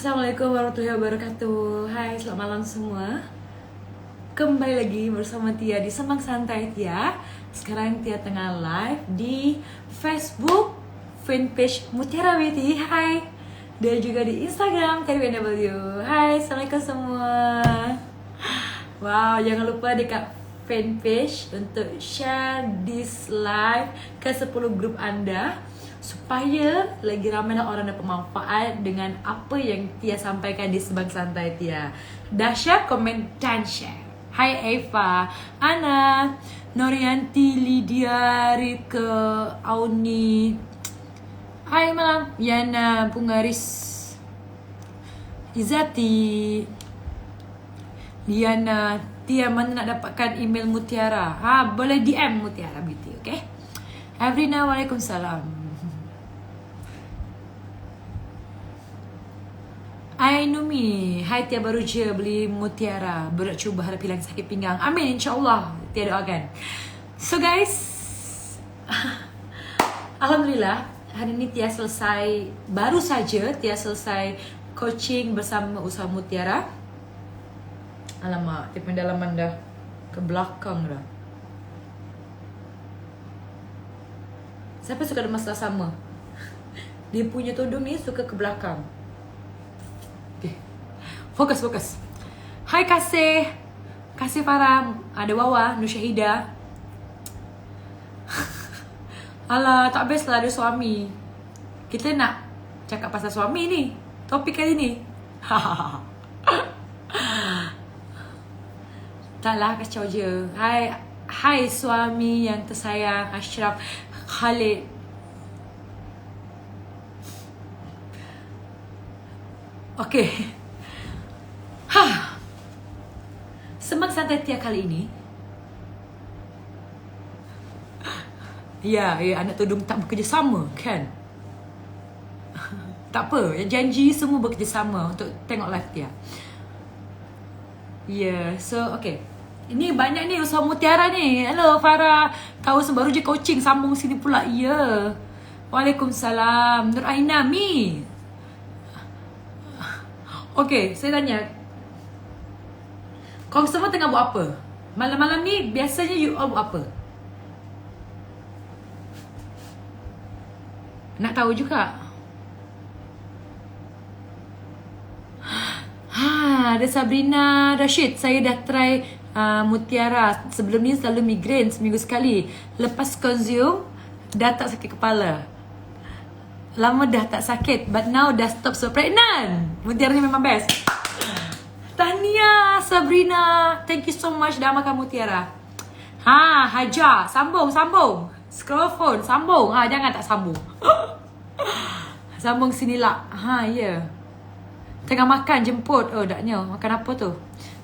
Assalamualaikum warahmatullahi wabarakatuh. Hai, selamat malam semua. Kembali lagi bersama Tia di Semang Santai Tia. Sekarang Tia tengah live di Facebook fanpage Mutiara Witi. Hai. Dan juga di Instagram TWNW. Hai, assalamualaikum semua. Wow, jangan lupa dekat fanpage untuk share this live ke 10 grup anda, supaya lagi ramai orang dapat manfaat dengan apa yang Tia sampaikan di Semang Santai Tia. Dah share, komen dan share. Hai Eva, Ana, Norianti, Lydia, Rika, Auni. Hai malam, Yana, Bungaris, Izati, Liana. Tia, mana nak dapatkan email Mutiara? Boleh DM Mutiara Beauty, okay? Avrina, Waalaikumsalam. Ainumi, hai Tia, baru je beli Mutiara, berat cuba harap hilang sakit pinggang. Amin, insyaAllah. Tia doakan. So guys, Alhamdulillah, hari ini Tia selesai, baru saja Tia selesai coaching bersama usaha Mutiara. Alamak, Tia pendalaman dah ke belakang dah. Siapa suka ada masalah sama? Dia punya tudung ni suka ke belakang. Okay. Fokus. Hai Kasih Farah, ada Wawa, Nur Syahida. Alah, tak best lah ada suami. Kita nak cakap pasal suami ni, topik kali ni. Taklah, kacau je. Hai suami yang tersayang, Ashraf Khalid. Okay. Semang Santai Tia kali ini. Ya, anak tudung tak bekerjasama kan? Tak apa, yang janji semua bekerjasama untuk tengok live Tia. Ya, so okay. Ini banyak ni usaha Mutiara ni. Hello Farah, kau baru je coaching, sambung sini pula. Ya. Waalaikumsalam. Nur Aina Mi. Okay, saya tanya, kau semua tengah buat apa? Malam-malam ni biasanya you all buat apa? Nak tahu juga? Ada Sabrina Rashid. Saya dah try Mutiara. Sebelum ni selalu migrain seminggu sekali. Lepas consume, dah tak sakit kepala. Lama dah tak sakit, but now dah stop, so pregnant. Mutiara ni memang best. Tahniah Sabrina, thank you so much dah makan Mutiara. Hajar, sambung. Scroll phone, sambung. Jangan tak sambung. Sambung sini lah. Ya. Tengah makan, jemput. Oh, daknya. Makan apa tu?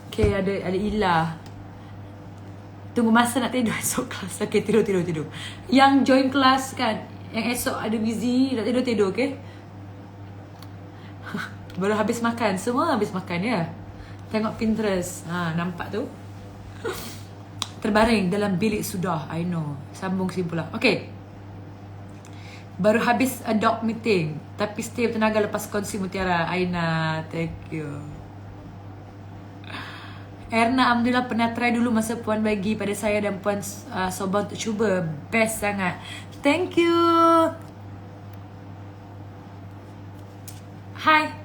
Okay, ada Ila. Tunggu masa nak tidur esok kelas. Okay, tidur. Yang join kelas kan, yang esok ada busy, nak tidur, okay? Baru habis makan. Semua habis makan, ya? Tengok Pinterest. Nampak tu? Terbaring dalam bilik sudah. I know. Sambung sini pula. Okay. Baru habis adopt meeting, tapi stay tenaga lepas kongsi Mutiara. Aina, thank you. Erna, alhamdulillah pernah try dulu masa Puan bagi pada saya dan Puan Sobang untuk cuba. Best sangat. Thank you. Hai.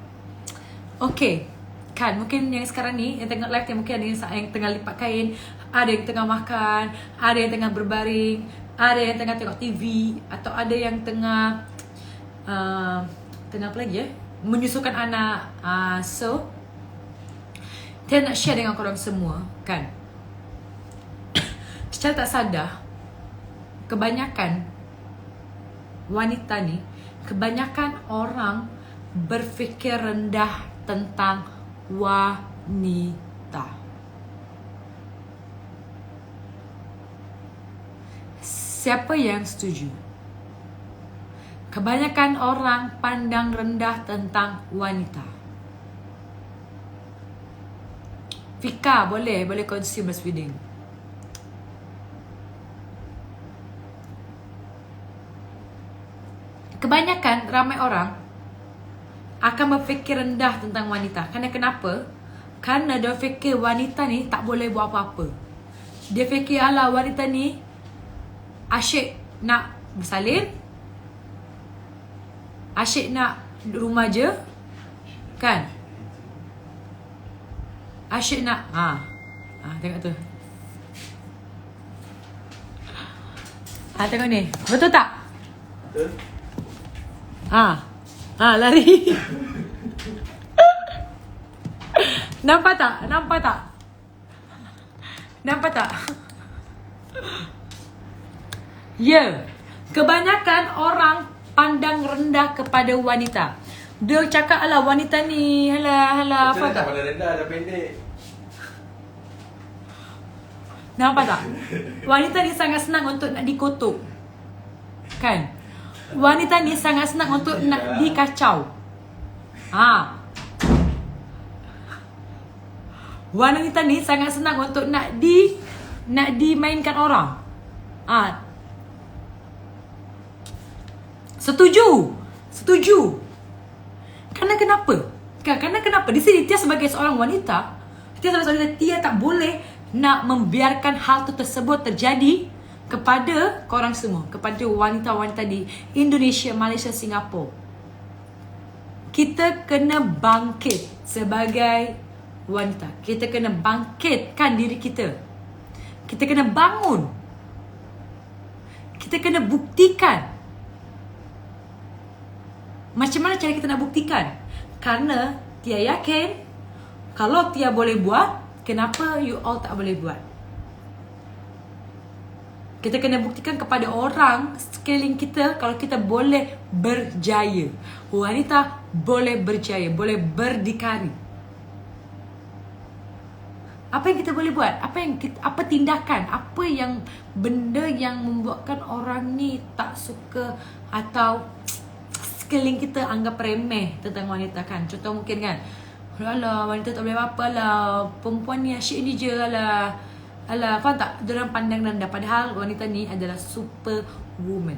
Okay. Kan, mungkin yang sekarang ni, yang tengok live ni, mungkin ada yang tengah lipat kain, ada yang tengah makan, ada yang tengah berbaring, ada yang tengah tengok TV, atau ada yang tengah apa lagi ya? Menyusukan anak. So, saya nak share dengan korang semua, kan? Secara tak sadar, kebanyakan wanita ni, kebanyakan orang berfikir rendah tentang wanita. Siapa yang setuju? Kebanyakan orang pandang rendah tentang wanita. Fika, boleh consume breastfeeding. Kebanyakan ramai orang akan berfikir rendah tentang wanita. Karena kenapa? Karena dia fikir wanita ni tak boleh buat apa-apa. Dia fikir alah wanita ni asyik nak bersalin, asyik nak rumah je, kan? Asyik nak tengok tu. Tengok ni. Betul tak? Betul. Lari. Nampak tak? Nampak tak? Nampak tak? Ya. Kebanyakan orang pandang rendah kepada wanita. Dia cakap alah wanita ni halah apa tak? Pada rendah dah pendek. Nampak tak? Wanita ni sangat senang untuk nak dikutuk. Kan? Wanita ni sangat senang untuk nak dikacau. Wanita ni sangat senang untuk nak dimainkan orang. Setuju. Karena kenapa? Karena kenapa? Di sini Tia sebagai seorang wanita, Tia tak boleh nak membiarkan hal tersebut terjadi kepada korang semua, kepada wanita-wanita di Indonesia, Malaysia, Singapura. Kita kena bangkit sebagai wanita. Kita kena bangkitkan diri kita. Kita kena bangun. Kita kena buktikan. Macam mana cara kita nak buktikan? Karena Tia yakin kalau Tia boleh buat, kenapa you all tak boleh buat? Kita kena buktikan kepada orang sekeliling kita kalau kita boleh berjaya. Wanita boleh berjaya, boleh berdikari. Apa yang kita boleh buat? Apa tindakan? Apa yang benda yang membuatkan orang ni tak suka atau sekeliling kita anggap remeh tentang wanita, kan? Contoh mungkin kan, alah wanita tak boleh apa-apa lah, perempuan ni asyik ni je, alah, faham tak? Diorang pandang rendah, padahal wanita ni adalah superwoman.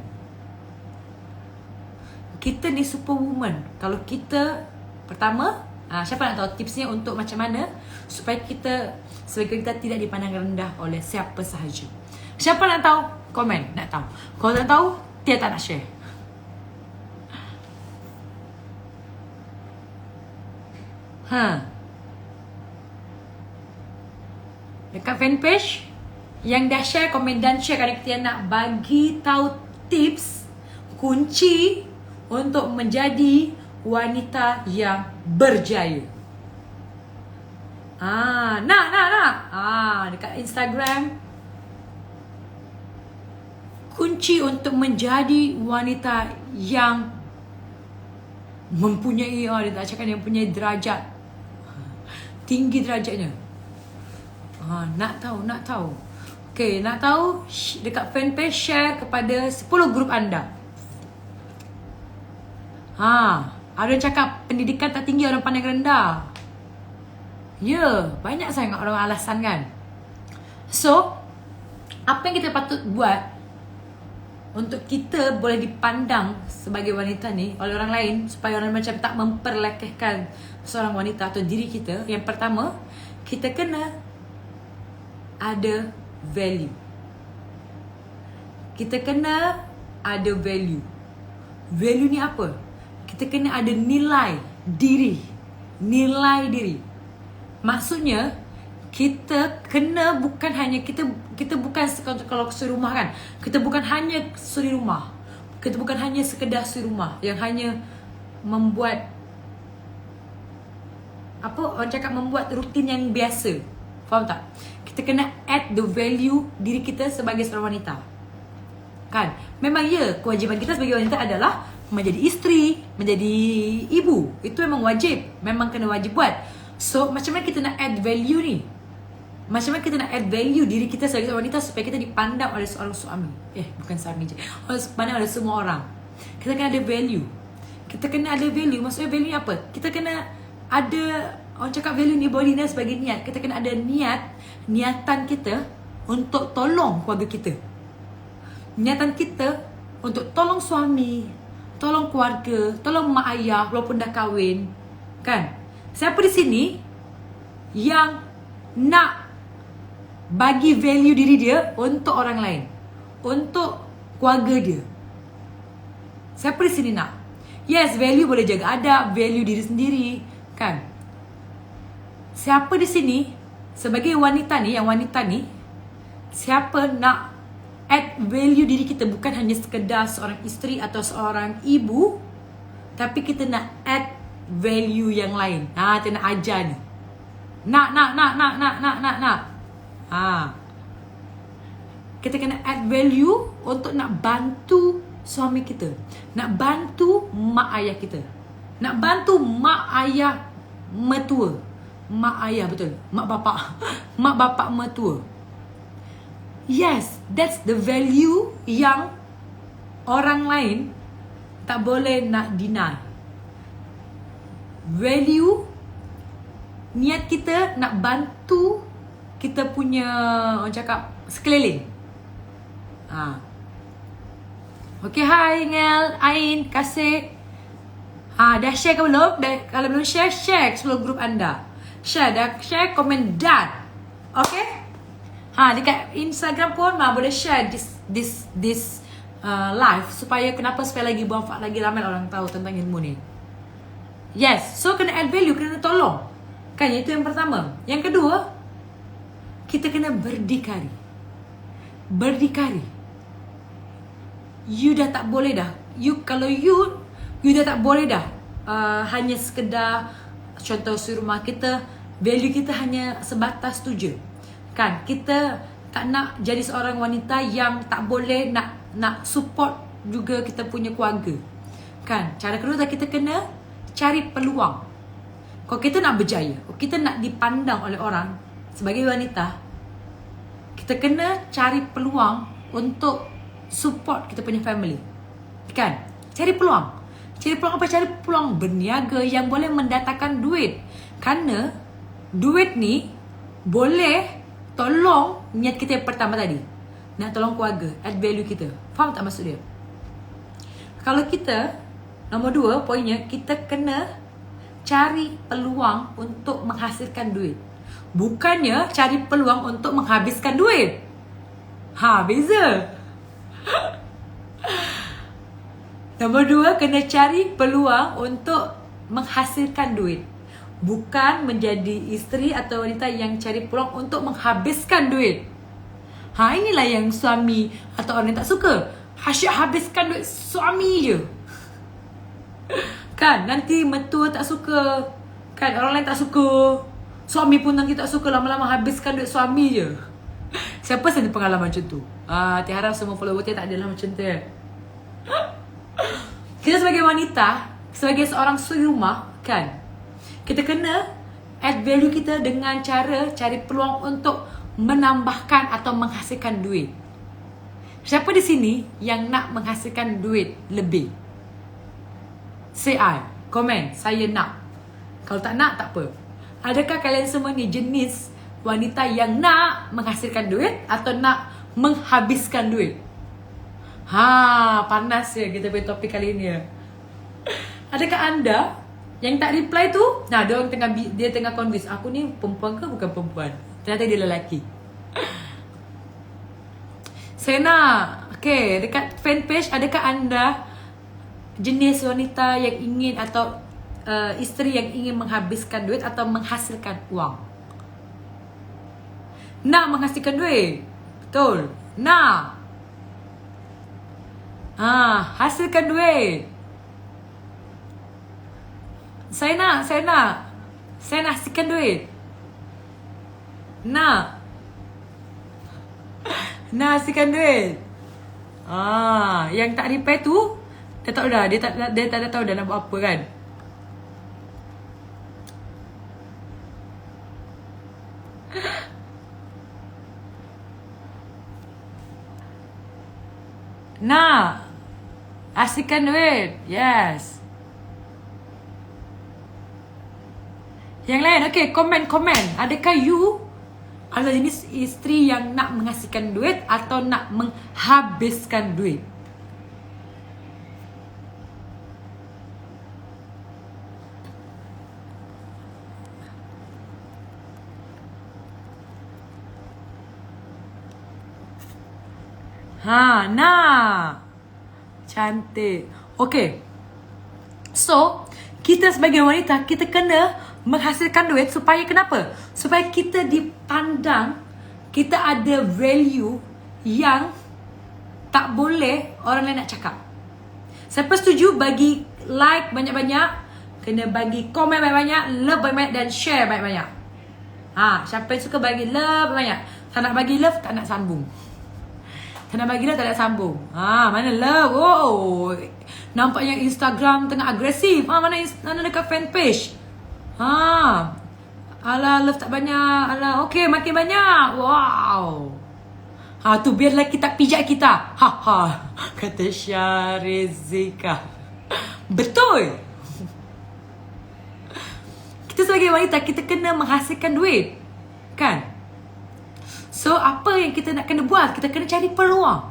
Kita ni superwoman. Kalau kita, pertama, siapa nak tahu tipsnya untuk macam mana supaya kita sebagai kita tidak dipandang rendah oleh siapa sahaja? Siapa nak tahu? Komen, nak tahu. Kalau tak tahu, Tia tak nak share. Dekat fanpage yang dah share, komen dan share kerana kita nak bagi tahu tips kunci untuk menjadi wanita yang berjaya. Nak. Dekat Instagram, kunci untuk menjadi wanita yang mempunyai, dia tak cakap dia mempunyai derajat, tinggi derajatnya. Nak tahu. Okay, nak tahu, dekat fanpage share kepada 10 grup anda. Ada yang cakap pendidikan tak tinggi, orang pandang rendah. Ya, banyak sangat orang alasan, kan? So, apa yang kita patut buat untuk kita boleh dipandang sebagai wanita ni oleh orang lain, supaya orang macam tak memperlekehkan seorang wanita atau diri kita? Yang pertama, kita kena ada value. Kita kena ada value. Value ni apa? Kita kena ada nilai diri. Nilai diri. Maksudnya, kita kena bukan hanya kita bukan kalau suri rumah, kan, kita bukan hanya suri rumah, kita bukan hanya sekedar suri rumah yang hanya membuat orang cakap membuat rutin yang biasa. Faham tak? Kita kena add the value diri kita sebagai seorang wanita, kan? Memang ya, kewajiban kita sebagai wanita adalah menjadi isteri, menjadi ibu. Itu memang wajib, memang kena wajib buat. So, macam mana kita nak add value ni? Macam mana kita nak add value diri kita sebagai wanita supaya kita dipandang oleh seorang suami? Bukan suami je, dipandang oleh semua orang. Kita kena ada value. Kita kena ada value. Maksudnya value ni apa? Kita kena ada, orang cakap value ni body ni sebagai niat. Kita kena ada niatan kita untuk tolong keluarga kita. Niatan kita untuk tolong suami, tolong keluarga, tolong mak ayah walaupun dah kahwin. Kan? Siapa di sini yang nak bagi value diri dia untuk orang lain, untuk keluarga dia? Siapa di sini nak? Yes, value boleh jaga adab, value diri sendiri, kan? Siapa di sini sebagai wanita ni, siapa nak add value diri kita, bukan hanya sekedar seorang isteri atau seorang ibu, tapi kita nak add value yang lain. Kita nak ajar ni. Nak. Kita kena add value untuk nak bantu suami kita, nak bantu mak ayah kita, nak bantu mak ayah mertua, mak ayah betul, mak bapak mertua. Yes, that's the value yang orang lain tak boleh nak deny. Value, niat kita nak bantu kita punya, orang cakap, sekeliling. Okay, hi Ngel, Ain, kasih. Dah share ke belum? Kalau belum share ke seluruh grup anda. Dah share, komen dan. Okay? Dekat Instagram pun boleh share this live supaya lagi bermanfaat, lagi ramai orang tahu tentang ilmu ni. Yes, so kena add value, kena tolong. Kan, itu yang pertama. Yang kedua, kita kena berdikari. You dah tak boleh dah. Kalau you dah tak boleh dah. Hanya sekedar, contoh rumah kita, value kita hanya sebatas tu je. Kan, kita tak nak jadi seorang wanita yang tak boleh nak support juga kita punya keluarga. Kan, cara kedua kita kena cari peluang. Kalau kita nak berjaya, kalau kita nak dipandang oleh orang sebagai wanita, kita kena cari peluang untuk support kita punya family. Kan, cari peluang. Cari peluang apa? Cari peluang berniaga yang boleh mendatangkan duit. Kerana duit ni boleh tolong niat kita yang pertama tadi, nak tolong keluarga, add value kita. Faham tak maksud dia? Kalau kita, nombor 2 poinnya, kita kena cari peluang untuk menghasilkan duit. Bukannya cari peluang untuk menghabiskan duit. Beza. Nombor 2, kena cari peluang untuk menghasilkan duit. Bukan menjadi isteri atau wanita yang cari peluang untuk menghabiskan duit. Inilah yang suami atau orang yang tak suka. Asyik habiskan duit suami je. Kan, nanti mertua tak suka. Kan, orang lain tak suka. Suami pun nanti tak suka, lama-lama habiskan duit suami je. Siapa ada pengalaman macam tu? Tiap harap semua follower dia tak adalah macam tu. Kita sebagai wanita, sebagai seorang suri rumah, kan, kita kena add value kita dengan cara cari peluang untuk menambahkan atau menghasilkan duit. Siapa di sini yang nak menghasilkan duit lebih? Say I, komen, saya nak. Kalau tak nak, tak apa. Adakah kalian semua ni jenis wanita yang nak menghasilkan duit atau nak menghabiskan duit? Panas ya kita punya topik kali ni ya. Adakah anda yang tak reply tu, dia tengah convince, aku ni perempuan ke bukan perempuan? Ternyata dia lelaki. Saya nak, okay, dekat fanpage, adakah anda jenis wanita yang ingin atau isteri yang ingin menghabiskan duit atau menghasilkan uang? Nak menghasilkan duit? Betul. Nak. Hasilkan duit. Saya nak hasilkan duit. Nak hasilkan duit. Yang tak reply tu, dia tak dah, dia tak tahu dah nak buat apa kan. Nak hasilkan duit. Yes. Yang lain, okay, komen. Adakah you adalah jenis isteri yang nak menghasilkan duit atau nak menghabiskan duit? Nah. Cantik. Okay. So, kita sebagai wanita, kita kena menghasilkan duit supaya kenapa? Supaya kita dipandang, kita ada value yang tak boleh orang lain nak cakap. Siapa setuju bagi like banyak-banyak, kena bagi komen banyak-banyak, love banyak-banyak dan share banyak-banyak. Siapa yang suka bagi love banyak. Tak nak bagi love, tak nak sambung. Tak nak bagi love, tak nak sambung. Mana love? Oh, nampaknya Instagram tengah agresif. Mana dekat fanpage? Alah, love tak banyak. Alah, okay, makin banyak. Wow. Tu biar lelaki tak pijak kita. Kata Syarizika. Betul. Kita sebagai wanita, kita kena menghasilkan duit. Kan? So, apa yang kita nak kena buat? Kita kena cari peluang.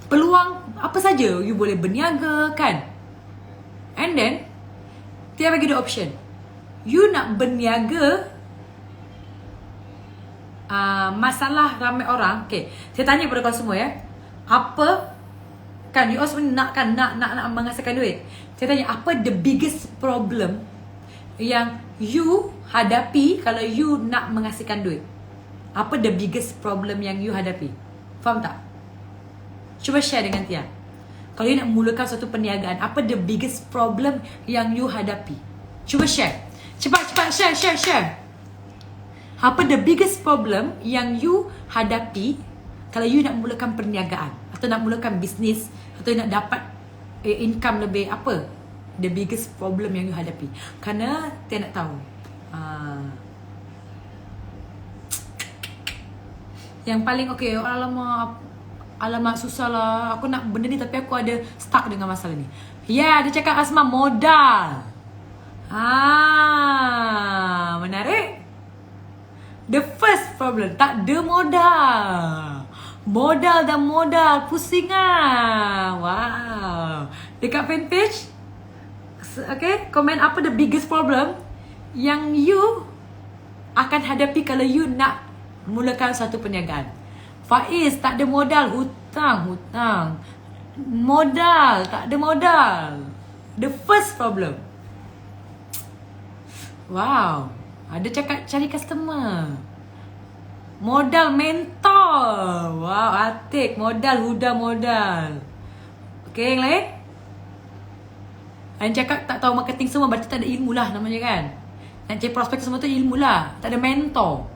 Peluang apa saja. You boleh berniaga, kan? And then, dia bagi dua option. You nak berniaga, masalah ramai orang. Okay, saya tanya kepada kau semua ya. Apa, kan you all semua nak menghasilkan duit. Saya tanya, apa the biggest problem yang you hadapi kalau you nak menghasilkan duit? Apa the biggest problem yang you hadapi? Faham tak? Cuba share dengan Tia. Kalau you nak mulakan suatu perniagaan, apa the biggest problem yang you hadapi? Cuba share. Cepat share. Apa the biggest problem yang you hadapi kalau you nak mulakan perniagaan atau nak mulakan bisnes atau nak dapat income lebih? Apa the biggest problem yang you hadapi? Kerana Tia nak tahu. Yang paling okay, alamak susah lah. Aku nak benda ni tapi aku ada stuck dengan masalah ni. Dia cakap Asma modal. Menarik. The first problem, tak ada modal. Modal dan modal, pusing Wow. Dekat fanpage, okay, komen apa the biggest problem yang you akan hadapi kalau you nak mulakan satu perniagaan. Faiz, tak ada modal, hutang. Modal, tak ada modal. The first problem. Wow. Ada cakap cari customer. Modal mentor. Wow, Atik, modal, Huda modal. Okay, yang lain? Yang cakap tak tahu marketing semua, berarti tak ada ilmu lah namanya kan. Nak cari prospek semua tu ilmu lah. Tak ada mentor,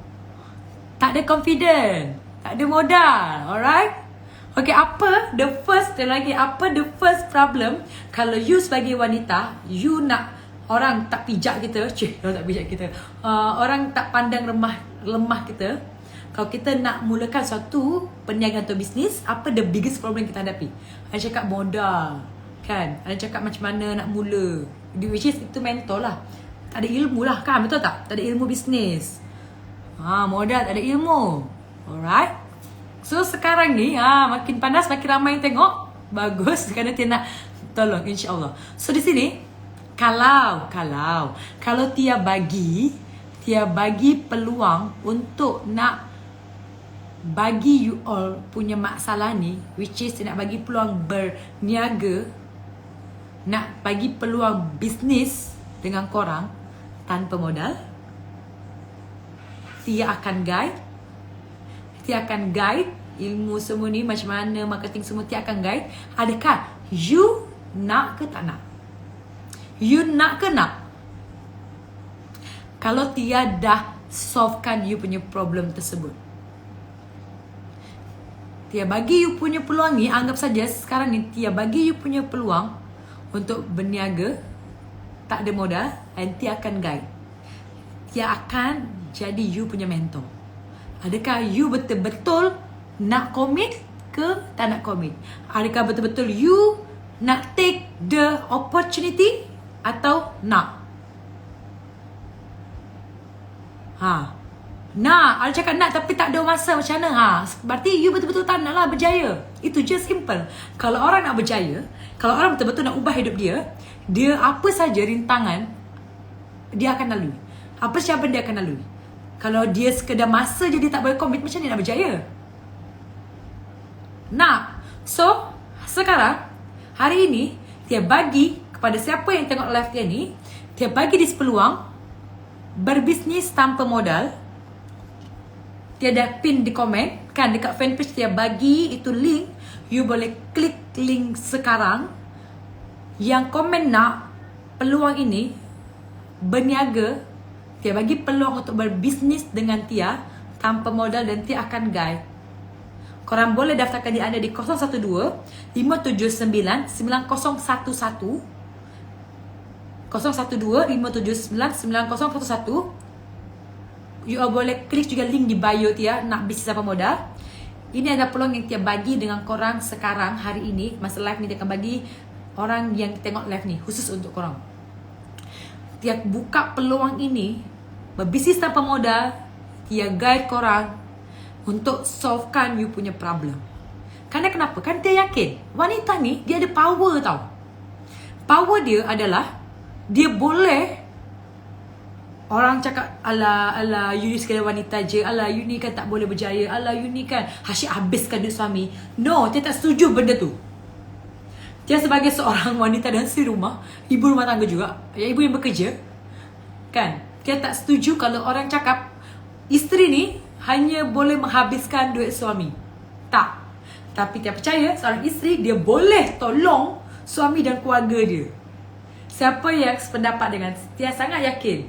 tak ada confident, tak ada modal. Alright? Okay, apa the first problem kalau you sebagai wanita, you nak orang tak pijak kita. Orang tak pijak kita. Orang tak pandang lemah kita. Kalau kita nak mulakan suatu perniagaan atau bisnes, apa the biggest problem kita hadapi? Ada cakap modal, kan? Ada cakap macam mana nak mula, which is itu mentor lah. Tak ada ilmu lah kan, betul tak? Tak ada ilmu bisnes. Modal, tak ada ilmu. Alright. So sekarang ni makin panas, makin ramai yang tengok. Bagus, kerana Tia nak tolong, insyaAllah. So di sini, kalau Tia bagi peluang untuk nak bagi you all punya masalah ni, which is nak bagi peluang berniaga, nak bagi peluang bisnes dengan korang tanpa modal, Tia akan guide ilmu semua ni, macam mana marketing semua Tia akan guide. Adakah you nak ke tak nak? You nak ke nak? Kalau Tia dah solvekan you punya problem tersebut, Tia bagi you punya peluang ni, anggap saja sekarang ni Tia bagi you punya peluang untuk berniaga, tak ada modal, dan Tia akan guide. Tia akan jadi you punya mentor. Adakah you betul-betul nak commit ke tak nak commit? Adakah betul-betul you nak take the opportunity atau nak? Nak, ada cakap nak tapi tak ada masa, macam mana? Berarti you betul-betul tak nak lah berjaya. Itu je, simple. Kalau orang nak berjaya, kalau orang betul-betul nak ubah hidup dia apa saja rintangan dia akan lalui. Apa saja dia akan lalui. Kalau dia sekedar masa je dia tak boleh commit, macam mana nak berjaya? Nak. So, sekarang hari ini Tia bagi kepada siapa yang tengok live Tia ni, Tia bagi di peluang berbisnis tanpa modal. Tia dah pin di komen kan, dekat fanpage Tia bagi itu link. You boleh klik link sekarang. Yang komen nak peluang ini berniaga, Tia bagi peluang untuk berbisnis dengan Tia tanpa modal, dan Tia akan guide. Korang boleh daftarkan di anda di 012 579 9011 012 579 9011. You all boleh klik juga link di bio Tia nak bisnes apa modal. Ini adalah peluang yang Tia bagi dengan korang sekarang hari ini. Masa live ni Tia akan bagi orang yang tengok live ni khusus untuk korang. Tia buka peluang ini berbisnis tanpa modal. Tia guide korang untuk solvekan you punya problem. Karena kenapa? Kan Tia yakin wanita ni dia ada power tau. Power dia adalah dia boleh, orang cakap ala you ni sekadar wanita je, ala you ni kan tak boleh berjaya, ala you ni kan asyik habiskan duit suami. No, Tia tak setuju benda tu. Tia sebagai seorang wanita dan isteri rumah, ibu rumah tangga juga, ibu yang bekerja kan, Tia tak setuju kalau orang cakap isteri ni hanya boleh menghabiskan duit suami. Tak. Tapi Tia percaya seorang isteri dia boleh tolong suami dan keluarga dia. Siapa yang sependapat dengan Tia, sangat yakin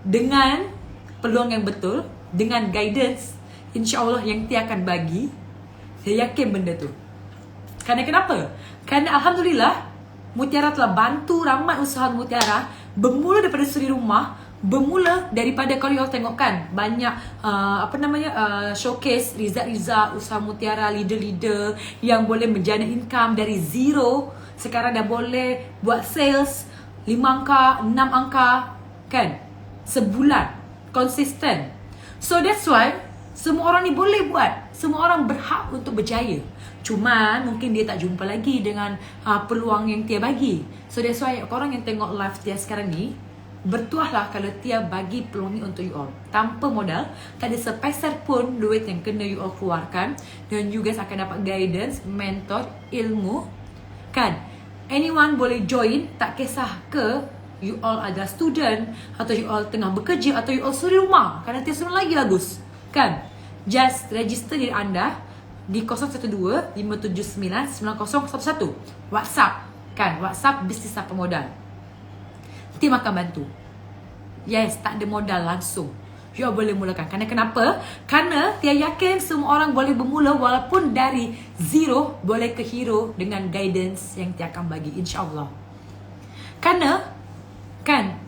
dengan peluang yang betul, dengan guidance insya-Allah yang Tia akan bagi, Tia yakin benda tu. Kerana kenapa? Kerana Alhamdulillah Mutiara telah bantu ramai usaha Mutiara bermula daripada suri rumah, bermula daripada kalau you all tengok kan banyak showcase result usaha Mutiara, leader-leader yang boleh menjana income dari zero, sekarang dah boleh buat sales 5 angka, 6 angka kan sebulan, konsisten. So that's why semua orang ni boleh buat, semua orang berhak untuk berjaya. Cuma mungkin dia tak jumpa lagi dengan peluang yang Tia bagi. So that's why korang yang tengok live Tia sekarang ni, bertuahlah kalau Tia bagi peluang ni untuk you all tanpa modal. Tak ada sepeser pun duit yang kena you all keluarkan, dan you guys akan dapat guidance, mentor, ilmu kan. Anyone boleh join, tak kisah ke you all adalah student, atau you all tengah bekerja, atau you all suri rumah. Kerana Tia semua lagi bagus kan. Just register diri anda di 012 579 9011 WhatsApp kan, WhatsApp bisnis tanpa modal. Tim akan bantu. Yes, tak ada modal langsung, you all boleh mulakan. Kerana kenapa? Kerana Tia yakin semua orang boleh bermula walaupun dari zero, boleh ke hero dengan guidance yang Tia akan bagi insya-Allah. Kerana kan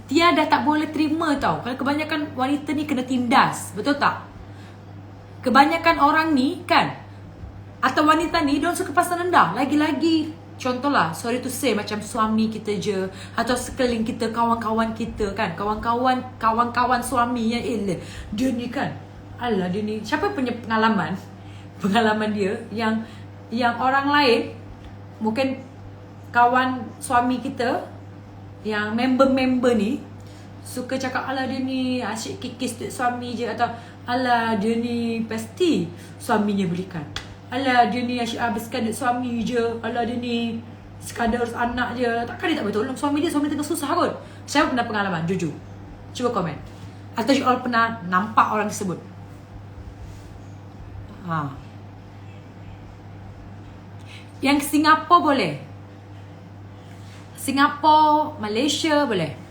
Tia dah tak boleh terima tau kalau kebanyakan wanita ni kena tindas, betul tak? Kebanyakan orang ni kan, atau wanita ni diorang suka pasang rendah. Lagi-lagi contohlah, sorry to say, macam suami kita je, atau sekeliling kita, kawan-kawan kita kan, kawan-kawan suami yang dia ni kan, alah dia ni, siapa punya pengalaman dia yang orang lain, mungkin kawan suami kita yang member-member ni suka cakap alah dia ni asyik kikis duit suami je, atau alah dia ni pasti suaminya belikan, alah dia ni asyik habiskan duit suami je, alah dia ni sekadar urus anak je, takkan dia tak boleh tolong suami dia tengah susah kot. Siapa pernah pengalaman? Jujur, cuba komen. Atau you all pernah nampak orang tersebut? Yang Singapura boleh, Singapura, Malaysia boleh.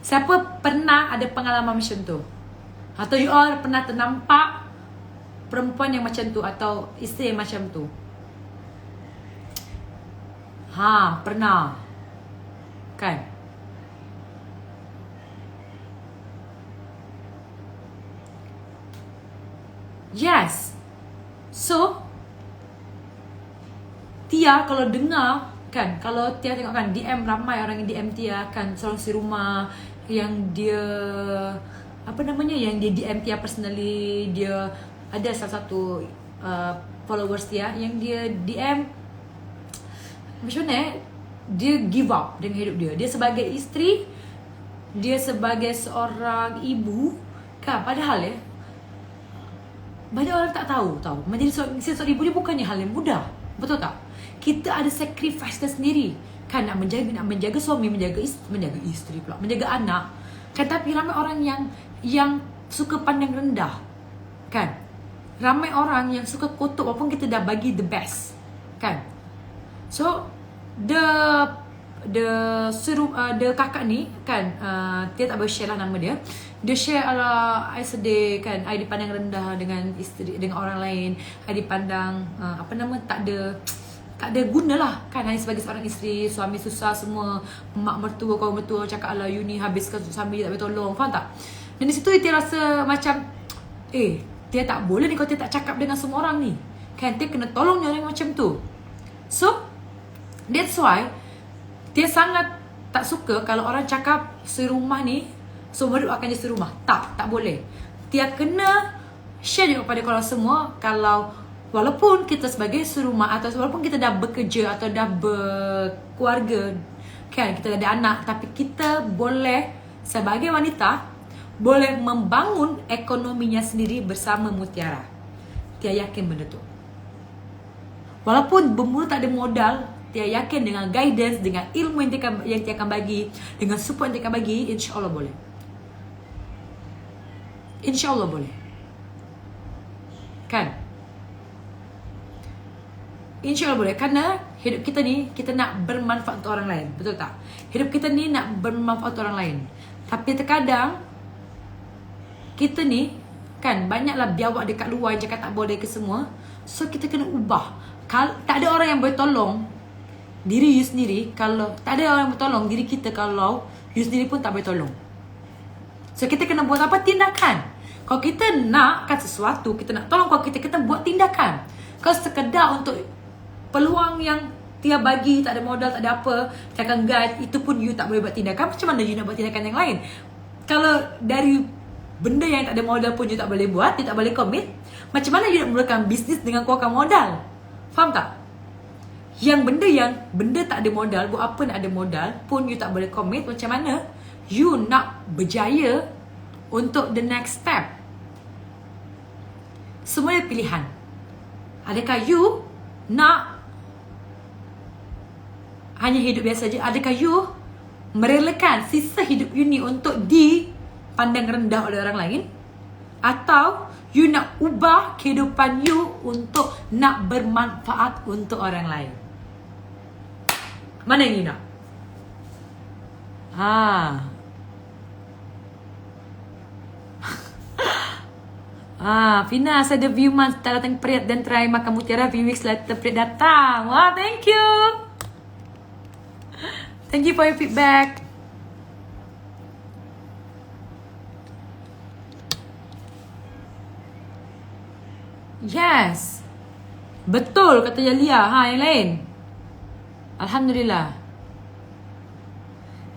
Siapa pernah ada pengalaman macam tu? Atau you all pernah ternampak perempuan yang macam tu, atau isteri yang macam tu? Pernah kan? Yes. So Tia kalau dengar kan, kalau Tia tengok kan DM, ramai orang yang DM Tia kan, seorang si rumah yang dia yang dia DM Tia personally. Dia ada salah satu followers Tia yang dia DM macam mana dia give up dengan hidup dia. Dia sebagai isteri dia sebagai seorang ibu, kan, padahal ya banyak orang tak tahu menjadi seorang ibu dia bukannya hal yang mudah, betul tak? Kita ada sacrifice sendiri, kan, nak menjaga suami, menjaga isteri pula, menjaga anak, kan. Tapi ramai orang yang suka pandang rendah, kan. Ramai orang yang suka kutuk walaupun kita dah bagi the best, kan. So the kakak ni, kan, dia tak boleh share lah nama dia. Dia share I sedih, kan, I dipandang rendah dengan isteri, dengan orang lain. I dipandang tak ada guna lah, kan. I sebagai seorang isteri, suami susah semua, mak mertua, kaum mertua cakap lah, you ni habiskan suami tak boleh tolong, faham tak? Dan di situ dia rasa macam dia tak boleh ni kalau dia tak cakap dengan semua orang ni, kan. Dia kena tolong orang macam tu. So that's why dia sangat tak suka kalau orang cakap serumah ni semua hidup akan jadi serumah. Tak boleh. Dia kena share juga kepada korang semua, kalau walaupun kita sebagai serumah atau walaupun kita dah bekerja atau dah berkeluarga, kan, kita ada anak, tapi kita boleh sebagai wanita boleh membangun ekonominya sendiri bersama Mutiara. Dia yakin benda tu. Walaupun bermula tak ada modal, dia yakin dengan guidance, dengan ilmu yang dia akan bagi, dengan support yang dia akan bagi, insya-Allah boleh. InsyaAllah boleh, kan. InsyaAllah boleh. Kerana hidup kita ni, kita nak bermanfaat untuk orang lain, betul tak? Hidup kita ni nak bermanfaat untuk orang lain. Tapi terkadang kita ni, kan, banyaklah biawak dekat luar yang cakap tak boleh ke semua. So kita kena ubah. Tak ada orang yang boleh tolong diri you sendiri, kalau tak ada orang yang boleh tolong diri kita kalau you sendiri pun tak boleh tolong. So kita kena buat apa? Tindakan. Kalau kita nakkan sesuatu, kita nak tolong, kalau kita buat tindakan. Kalau sekedar untuk peluang yang dia bagi, tak ada modal, tak ada apa, dia akan guide, itu pun you tak boleh buat tindakan. Macam mana you nak buat tindakan yang lain? Kalau dari benda yang tak ada modal pun you tak boleh buat, you tak boleh commit, macam mana you nak mulakan bisnes dengan keluarkan modal? Faham tak? Yang benda tak ada modal, buat apa nak ada modal pun you tak boleh commit, macam mana you nak berjaya untuk the next step? Semua ada pilihan. Adakah you nak hanya hidup biasa saja? Adakah you merelakan sisa hidup you ni untuk dipandang rendah oleh orang lain? Atau you nak ubah kehidupan you untuk nak bermanfaat untuk orang lain? Mana yang you nak? Fina, saya ada view month tak datang Periat dan try makan Mutiara. Few weeks later Periat datang. Wah, thank you. Thank you for your feedback. Yes, betul kata Yalia. Yang lain, alhamdulillah.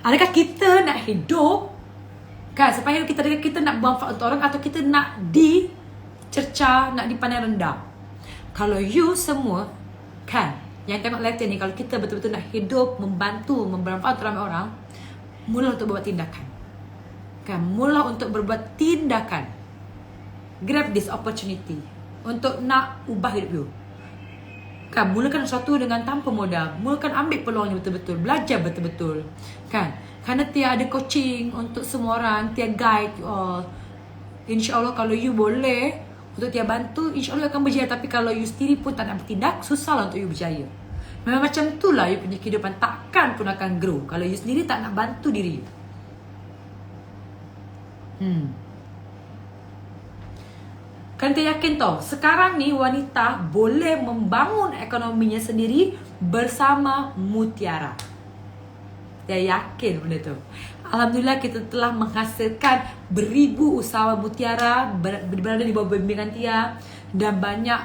Adakah kita nak hidup, kan, supaya kita nak bermanfaat untuk orang, atau kita nak dicerca, nak dipandang rendah? Kalau you semua, kan, yang tengok live ni, kalau kita betul-betul nak hidup, membantu, bermanfaat untuk ramai orang, mula untuk berbuat tindakan, kan, mula untuk berbuat tindakan. Grab this opportunity untuk nak ubah hidup you, kan. Mulakan sesuatu dengan tanpa modal, mulakan ambil peluangnya betul-betul, belajar betul-betul, kan. Kerana Tia ada coaching untuk semua orang, Tia guide you all. InsyaAllah kalau you boleh untuk Tia bantu, InsyaAllah akan berjaya. Tapi kalau you sendiri pun tak nak bertindak, susahlah untuk you berjaya. Memang macam itulah you punya kehidupan, takkan pun akan grow kalau you sendiri tak nak bantu diri you. Kan Tia yakin tau, sekarang ni wanita boleh membangun ekonominya sendiri bersama Mutiara. Dia yakin benda tu. Alhamdulillah kita telah menghasilkan beribu usahawan Mutiara berada di bawah bimbingan Tia, dan banyak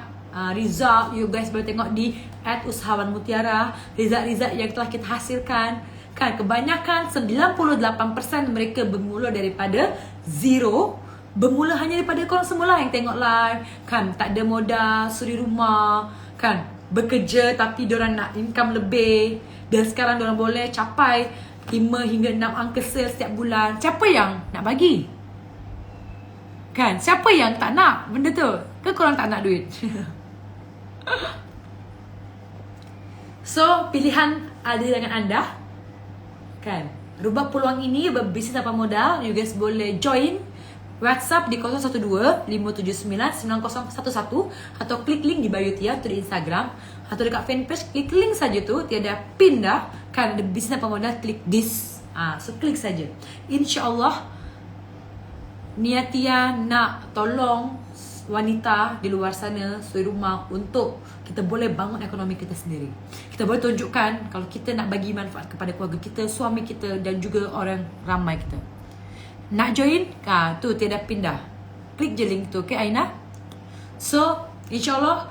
result you guys boleh tengok di @usahawan Mutiara. Result-result yang telah kita hasilkan, kan, kebanyakan 98% mereka bermula daripada zero, bermula hanya daripada korang semua yang tengok live, kan, tak ada modal, suri rumah, kan, bekerja tapi diorang nak income lebih. Dan sekarang diorang boleh capai 5 hingga 6 angka sale setiap bulan. Siapa yang nak bagi? Kan? Siapa yang tak nak benda tu? Ke korang tak nak duit? So, pilihan ada di tangan anda. Kan? Rubah peluang ini berbisnes tanpa modal. You guys boleh join WhatsApp di 012-579-9011 atau klik link di bio Tia tu di Instagram atau dekat fanpage, klik link saja tu, tiada pin dah. Kan ada bisnes tanpa modal, klik this. So klik saja. InsyaAllah niat Tia nak tolong wanita di luar sana, suri rumah, untuk kita boleh bangun ekonomi kita sendiri. Kita boleh tunjukkan kalau kita nak bagi manfaat kepada keluarga kita, suami kita dan juga orang ramai kita. Nak join? Tu tiada pindah. Klik je link tu, okay Aina? So, insyaAllah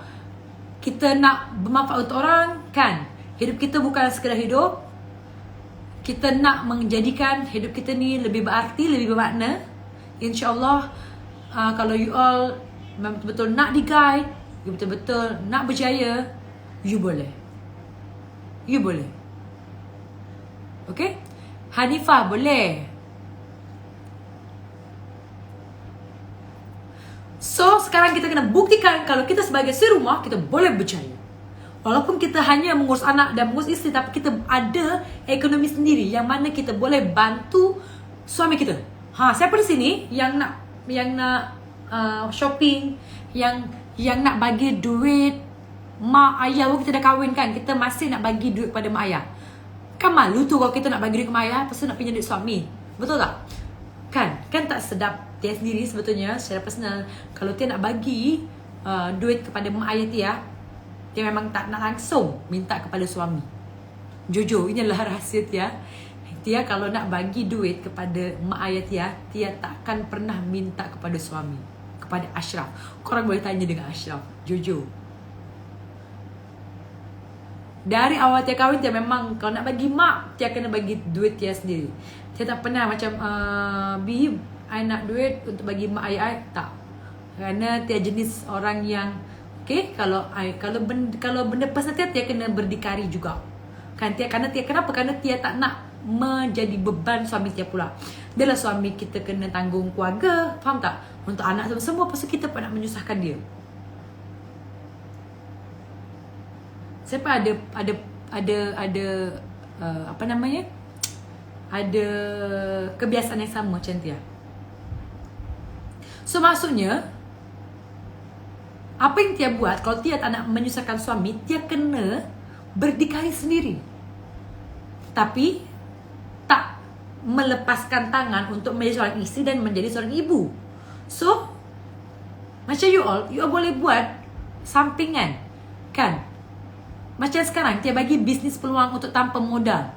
kita nak bermanfaat untuk orang, kan? Hidup kita bukan sekadar hidup. Kita nak menjadikan hidup kita ni lebih berarti, lebih bermakna. InsyaAllah, kalau you all betul-betul nak di-guide, you betul-betul nak berjaya, you boleh. You boleh. Okay? Hanifah boleh. So, sekarang kita kena buktikan kalau kita sebagai si rumah, kita boleh berjaya. Walaupun kita hanya mengurus anak dan mengurus isteri, tapi kita ada ekonomi sendiri yang mana kita boleh bantu suami kita. Siapa di sini yang nak shopping, yang nak bagi duit mak ayah? Kita dah kahwin kan, kita masih nak bagi duit pada mak ayah. Kan malu tu kalau kita nak bagi duit ke mak ayah, lepas tu nak pinjam duit suami. Betul tak? Kan tak sedap. Tia sendiri sebetulnya secara personal, kalau Tia nak bagi duit kepada mak ayah Tia, Tia memang tak nak langsung minta kepada suami. Jujur, inilah rahsia Tia. Tia kalau nak bagi duit kepada mak ayah Tia, Tia takkan pernah minta kepada suami, kepada Ashraf. Korang boleh tanya dengan Ashraf, jujur. Dari awal Tia kahwin, Tia memang kalau nak bagi mak, Tia kena bagi duit Tia sendiri. Tia tak pernah macam Bi, I nak duit untuk bagi mak ayah I. Tak. Kerana Tia jenis orang yang kalau benda personal Tia kena berdikari juga. Kerana Tia kenapa? Kerana Tia tak nak menjadi beban suami Tia pula. Dia lah suami, kita kena tanggung keluarga, faham tak? Untuk anak semua, pasal kita pun nak menyusahkan dia. Siapa ada ada kebiasaan yang sama macam Tia. So maksudnya, apa yang Tia buat, kalau Tia tak nak menyusahkan suami, Tia kena berdikari sendiri. Tapi tak melepaskan tangan untuk menjadi seorang isteri dan menjadi seorang ibu. So macam you all boleh buat sampingan, kan? Macam sekarang Tia bagi bisnes peluang untuk tanpa modal.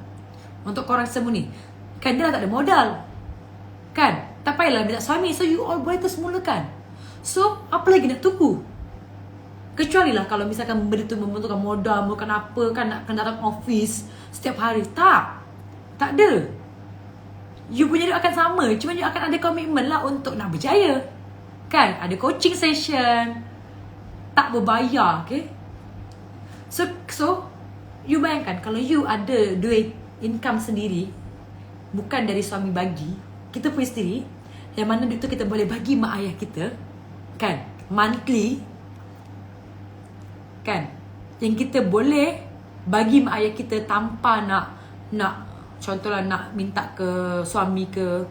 Untuk korang semua ni, kan dia dah tak ada modal, kan? Tak payahlah minta suami. So you all boleh terus mulakan. So apa lagi nak tunggu? Kecuali lah kalau misalkan benda tu membutuhkan modal, membutuhkan apa, kan nak kena datang office setiap hari. Tak ada. You punya duit akan sama, cuma you akan ada komitmen lah untuk nak berjaya, kan? Ada coaching session, tak berbayar, okay? So you bayangkan kalau you ada duit income sendiri, bukan dari suami bagi, kita punya sendiri, yang mana duit tu kita boleh bagi mak ayah kita, kan? Monthly, kan? Yang kita boleh bagi mak ayah kita tanpa nak contohlah nak minta ke suami ke.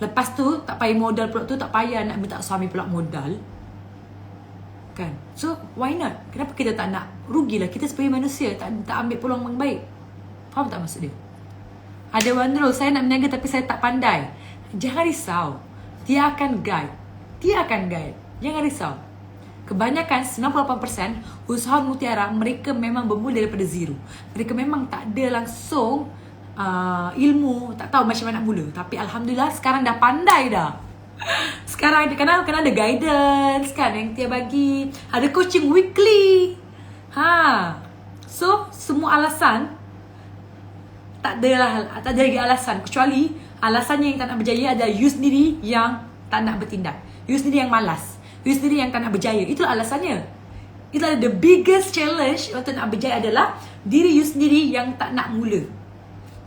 Lepas tu tak payah modal pula tu, tak payah nak minta suami pula modal, kan? So why not? Kenapa kita tak nak? Rugilah kita sebagai manusia tak ambil peluang yang baik. Faham tak maksud dia? Ada Wandrul, saya nak berniaga tapi saya tak pandai. Jangan risau, Tia akan guide. Jangan risau. Kebanyakan 98% usahawan mutiara, mereka memang bermula daripada zero. Mereka memang tak ada langsung ilmu, tak tahu macam mana nak mula. Tapi Alhamdulillah sekarang dah pandai dah. Sekarang kena ada guidance, kan, yang Tia bagi. Ada coaching weekly. So semua alasan tak ada lagi alasan, kecuali alasannya yang tak nak berjaya adalah you sendiri yang tak nak bertindak, you sendiri yang malas, you sendiri yang tak nak berjaya. Itulah alasannya. Itulah the biggest challenge untuk nak berjaya adalah diri you sendiri yang tak nak mula.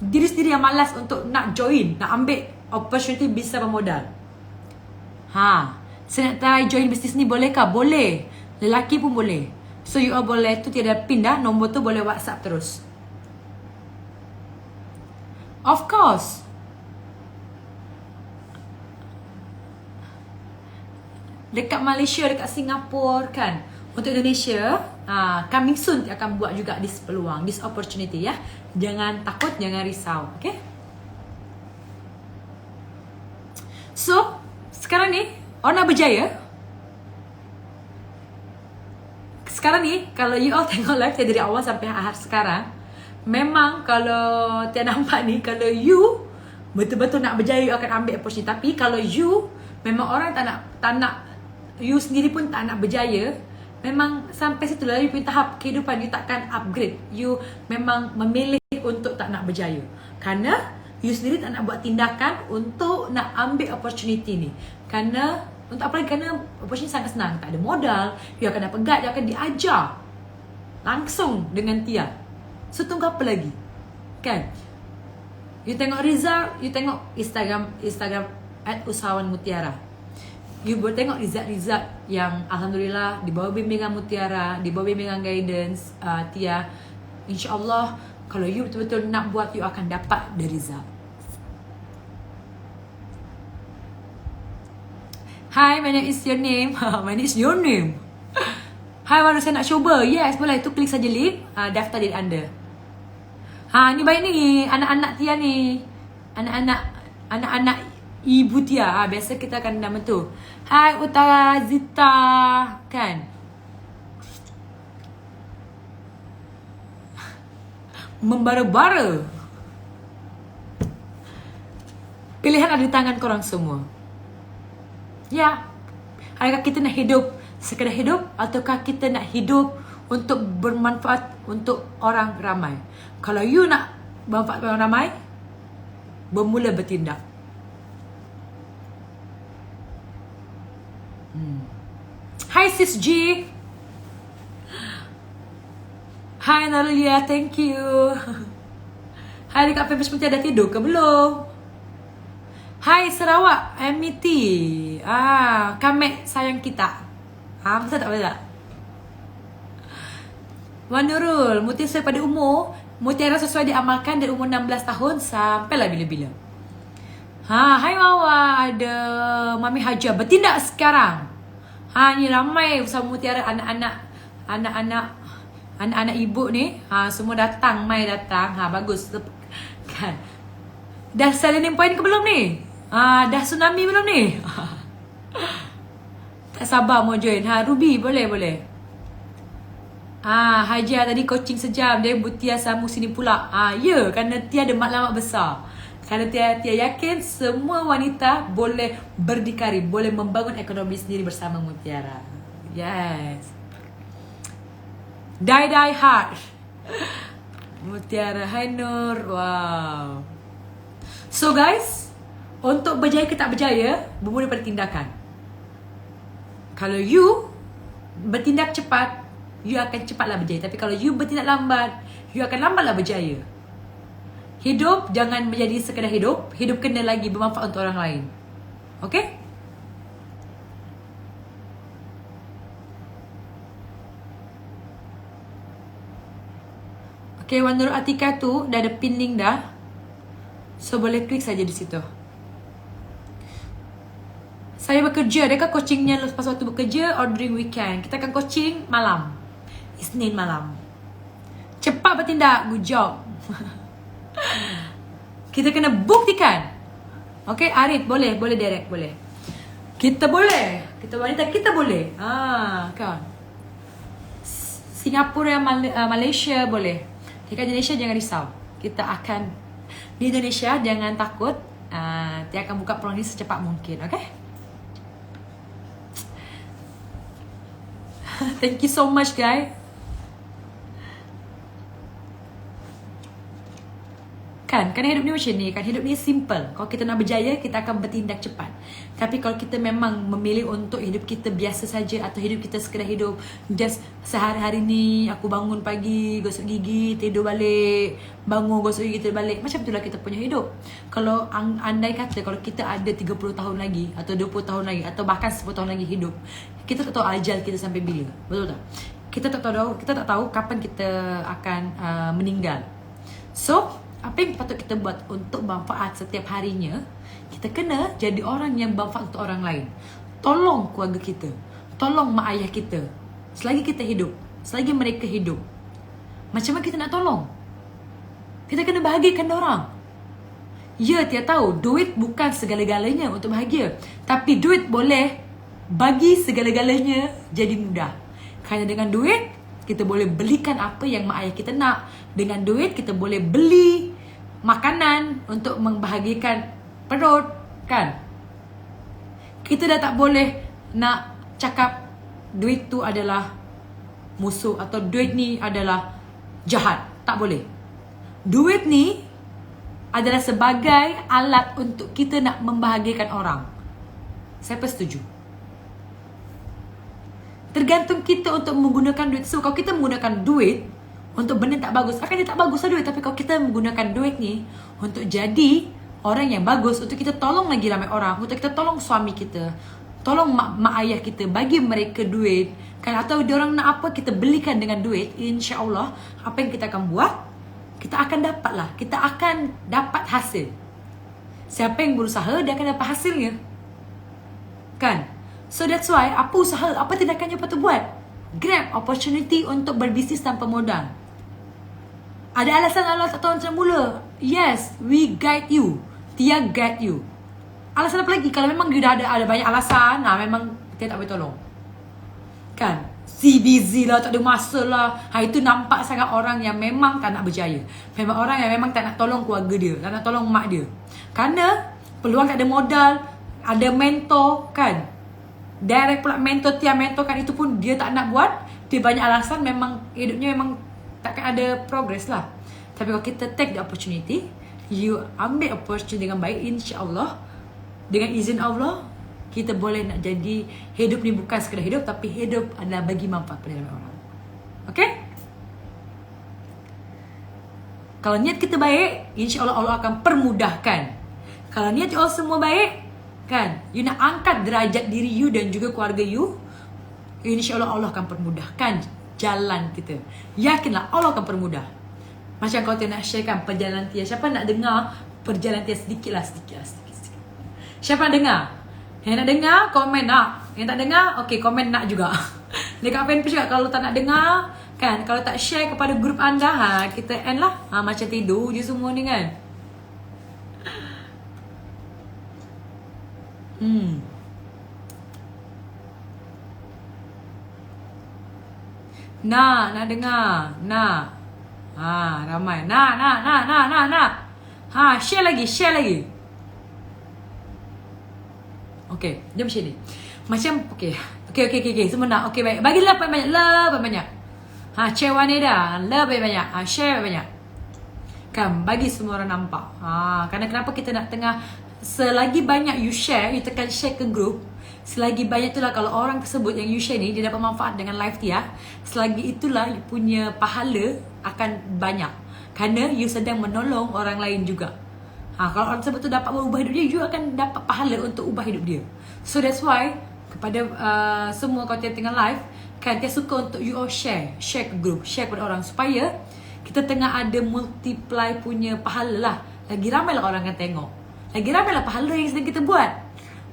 diri sendiri yang malas untuk nak join, nak ambil opportunity bisnes bermodal. Saya nak try join bisnes ni, bolehkah? Boleh. Lelaki pun boleh. So you all boleh tu, tiada pindah, nombor tu boleh WhatsApp terus. Of course. Dekat Malaysia, dekat Singapura kan. Untuk Indonesia, coming soon akan buat juga this peluang, this opportunity ya. Jangan takut, jangan risau, okay? So, sekarang ni, orang nak berjaya. Sekarang ni, kalau you all tengok live saya dari awal sampai akhir sekarang, memang kalau tiada nampak ni, kalau you betul-betul nak berjaya, you akan ambil opportunity. Tapi kalau you, memang orang tak nak, you sendiri pun tak nak berjaya, memang sampai situ lah you punya tahap kehidupan, you takkan upgrade. You memang memilih untuk tak nak berjaya. Kerana you sendiri tak nak buat tindakan untuk nak ambil opportunity ni. Kerana, untuk apa lagi? Kerana opportunity sangat senang. Tak ada modal, you akan dapat guide, you akan diajar langsung dengan Tia. So tunggu apa lagi? Kan? You tengok result, you tengok Instagram @usahawanmutiara. You boleh tengok result yang Alhamdulillah di bawah bimbingan Mutiara, di bawah bimbingan guidance Tia. InsyaAllah kalau you betul-betul nak buat, you akan dapat the result. Hi, my name is your name. My name is your name. Hi, mana saya nak cuba? Yes, boleh. Tu klik saja link, daftar diri anda. Ni baik ni, anak-anak Tia ni. Anak-anak Ibu Tia. Biasa kita akan nama tu. Hai Utara Zita. Kan? Membara-bara. Pilihan ada di tangan korang semua. Ya. Adakah kita nak hidup sekadar hidup, ataukah kita nak hidup untuk bermanfaat untuk orang ramai? Kalau you nak bermanfaat orang ramai, bermula bertindak. Hi Sis G. Hi Narulia, thank you. Hai dekat Facebook dah tidur ke belum? Hai Sarawak, MET. Kamek sayang kita. Betul tak, betul tak? Wan Nurul, mutiara sesuai pada umur. Mutiara sesuai diamalkan dari umur 16 tahun sampailah bila-bila. Hai Wawa, ada Mami Hajar, bertindak sekarang. Ni ramai usaha mutiara, anak-anak ibu ni. Semua datang, mai datang. Bagus. Kan? Dah selling point ke belum ni? Dah tsunami belum ni? Tak sabar mau join. Ruby, boleh. Hajar tadi coaching sejam. Dia Tia Samu sini pula. Ya, kerana Tia ada matlamat besar. Kerana Tia yakin semua wanita boleh berdikari, boleh membangun ekonomi sendiri bersama Mutiara. Yes. Die hard. Mutiara, hai Nur. Wow. So guys, untuk berjaya ke tak berjaya, bermula pada tindakan. Kalau you bertindak cepat, you akan cepatlah berjaya. Tapi kalau you bertindak lambat, you akan lambatlah berjaya. Hidup jangan menjadi sekadar hidup. Hidup kena lagi bermanfaat untuk orang lain. Okay? Okay, Wan Nur Atika tu dah ada pin link dah. So boleh klik saja di situ. Saya bekerja. Adakah coachingnya lepas waktu bekerja or during weekend? Kita akan coaching malam. Isnin malam. Cepat bertindak. Good job. Kita kena buktikan. Okay, Arif, boleh direct, boleh. Kita boleh. Kita wanita, kita boleh. Kan. Singapura, Malaysia boleh. Dekat Indonesia jangan risau. Kita akan di Indonesia, jangan takut. Dia akan buka peluang ini secepat mungkin, okay? Thank you so much, guys. Kan hidup ni macam ni kan. Hidup ni simple. Kalau kita nak berjaya, kita akan bertindak cepat. Tapi kalau kita memang memilih untuk hidup kita biasa saja, atau hidup kita sekedar hidup just sehari-hari ni, aku bangun pagi, gosok gigi, tidur balik, bangun, gosok gigi, tidur balik, macam itulah kita punya hidup. Kalau andai kata kalau kita ada 30 tahun lagi, atau 20 tahun lagi, atau bahkan 10 tahun lagi hidup, kita tak tahu ajal kita sampai bila. Betul tak? Kita tak tahu kapan kita akan meninggal. So apa yang patut kita buat untuk manfaat setiap harinya, kita kena jadi orang yang bermanfaat untuk orang lain. Tolong keluarga kita, tolong mak ayah kita selagi kita hidup, selagi mereka hidup. Macam mana kita nak tolong? Kita kena bahagiakan orang. Ya, Tia tahu duit bukan segala-galanya untuk bahagia, tapi duit boleh bagi segala-galanya jadi mudah. Kerana dengan duit kita boleh belikan apa yang mak ayah kita nak. Dengan duit kita boleh beli makanan untuk membahagiakan perut, kan? Kita dah tak boleh nak cakap duit tu adalah musuh atau duit ni adalah jahat. Tak boleh. Duit ni adalah sebagai alat untuk kita nak membahagiakan orang. Siapa setuju? Tergantung kita untuk menggunakan duit. So kalau kita menggunakan duit untuk benda tak bagus, akan dia tak bagus lah duit. Tapi kalau kita menggunakan duit ni untuk jadi orang yang bagus, untuk kita tolong lagi ramai orang, untuk kita tolong suami kita, tolong mak ayah kita, bagi mereka duit kan, atau diorang nak apa kita belikan dengan duit, insya-Allah apa yang kita akan buat, kita akan dapat lah. Kita akan dapat hasil. Siapa yang berusaha, dia akan dapat hasilnya, kan? So that's why, apa usaha, apa tindakan yang patut buat? Grab opportunity untuk berbisnes tanpa modal. Ada alasan Allah tak tahu macam mula. Yes, we guide you. Tia guide you. Alasan apa lagi? Kalau memang you dah ada banyak alasan, memang Tia tak boleh tolong, kan? Si busy lah, tak ada masa lah. Itu nampak sangat orang yang memang tak nak berjaya. Memang orang yang memang tak nak tolong keluarga dia, tak nak tolong mak dia. Kerana peluang tak ada modal, ada mentor, kan? Direct pula mentor, Tia mentorkan, itu pun dia tak nak buat. Dia banyak alasan, memang hidupnya memang takkan ada progress lah. Tapi kalau kita take the opportunity, you ambil opportunity dengan baik, insya-Allah dengan izin Allah, kita boleh nak jadi hidup ni bukan sekadar hidup, tapi hidup adalah bagi manfaat pada ramai orang. Okay? Kalau niat kita baik, insya-Allah Allah akan permudahkan. Kalau niat you all semua baik, kan, you nak angkat derajat diri you dan juga keluarga you, insya-Allah Allah akan permudahkan jalan kita. Yakinlah Allah akan permudah. Macam kalau Tia nak sharekan perjalanan Tia, siapa nak dengar perjalanan Tia sedikit lah. Siapa nak dengar? Yang nak dengar, komen nak. Yang tak dengar, okay, komen nak juga. Dekat fanpage juga, kalau tak nak dengar, kan, kalau tak share kepada grup anda, kita end lah. Macam tidur je semua ni, kan. Nak dengar. Nak. Ramai. Nak. Share lagi. Okay, dia macam ni. Macam, okay. Semua nak. Okay, baik. Bagi love banyak. Cewa ni dah. Love banyak. Share banyak. Kan, bagi semua orang nampak. Kerana kenapa kita nak tengah, selagi banyak you share, you tekan share ke group, selagi banyak itulah kalau orang tersebut yang you share ni, dia dapat manfaat dengan live Tia, selagi itulah you punya pahala akan banyak. Kerana you sedang menolong orang lain juga. Kalau orang tersebut tu dapat berubah hidup dia, you akan dapat pahala untuk ubah hidup dia. So that's why, kepada semua kalau Tia tengah live, kan, Tia suka untuk you all share ke group, share kepada orang, supaya kita tengah ada multiply punya pahala lah. Lagi ramai lah orang akan tengok, lagi ramai lah pahala yang sedang kita buat.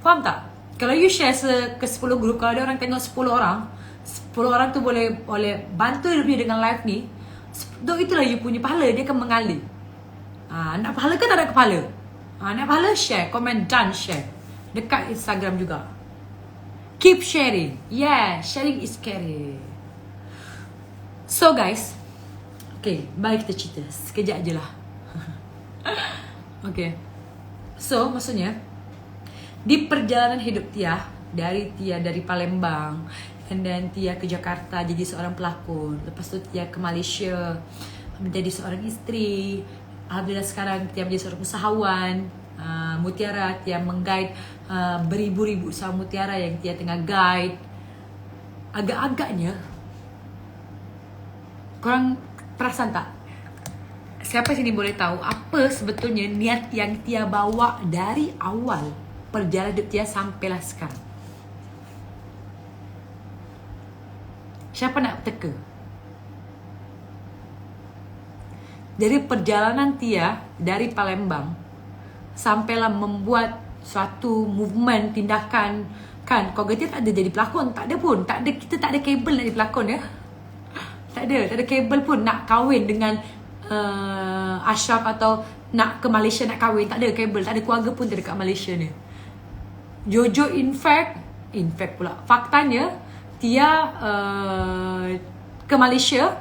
Faham tak? Kalau you share ke 10 grup, kalau ada orang tengok 10 orang tu boleh bantu hidup dia dengan live ni. Itulah you punya pahala, dia akan mengalir. Nak pahala ke tak nak kepala? Nak pahala, share, komen, dan share. Dekat Instagram juga. Keep sharing. Yeah, sharing is caring. So guys, okay, mari kita cerita. Sekejap je lah. Okay. So, maksudnya, di perjalanan hidup Tia dari Palembang, and then Tia ke Jakarta jadi seorang pelakon, lepas tu Tia ke Malaysia menjadi seorang isteri, Alhamdulillah sekarang Tia menjadi seorang usahawan Mutiara. Tia mengguide beribu-ribu usaha Mutiara yang Tia tengah guide. Agak-agaknya korang perasan tak? Siapa sini boleh tahu apa sebetulnya niat yang Tia bawa dari awal perjalanan hidup Tia sampailah sekarang? Siapa nak teka? Dari perjalanan Tia dari Palembang sampailah membuat suatu movement, tindakan. Kan, kau Tia tak ada jadi pelakon, tak ada pun. Tak ada, kita tak ada kabel nak jadi pelakon ya. Tak ada kabel pun nak kahwin dengan Ashraf atau nak ke Malaysia nak kahwin. Tak ada kabel, tak ada keluarga pun dekat Malaysia ni. Jojo in fact pula, faktanya Tia ke Malaysia.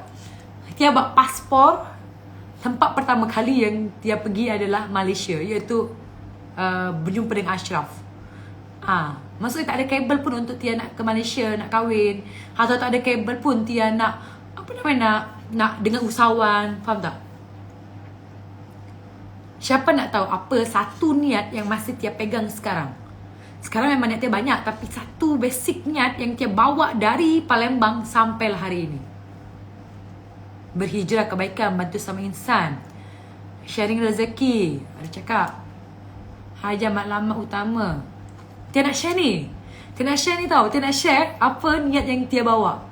Tia buat paspor. Tempat pertama kali yang Tia pergi adalah Malaysia, iaitu berjumpa dengan Ashraf. Maksudnya tak ada kabel pun untuk Tia nak ke Malaysia, nak kahwin. Atau tak ada kabel pun Tia nak nak dengan usahawan. Faham tak? Siapa nak tahu apa satu niat yang masih Tia pegang sekarang? Sekarang memang niat Tia banyak, tapi satu basic niat yang Tia bawa dari Palembang sampailah hari ini. Berhijrah kebaikan, bantu sama insan, sharing rezeki. Ada cakap hajat matlamat utama. Tia nak share ni. Tia nak share ni tau. Tia nak share apa niat yang Tia bawa.